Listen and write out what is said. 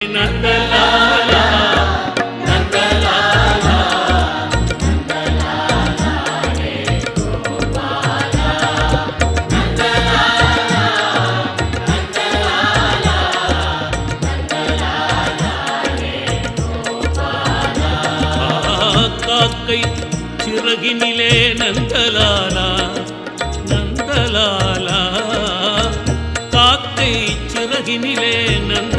நந்தலாலா நந்தலாலா நந்தலாலா ஹே கோபாலா நந்தலாலா நந்தலாலா நந்தலாலா ஹே கோபாலா காக்கை சிறகினிலே நந்தலாலா நந்தலாலா காக்கை சிறகினிலே நந்த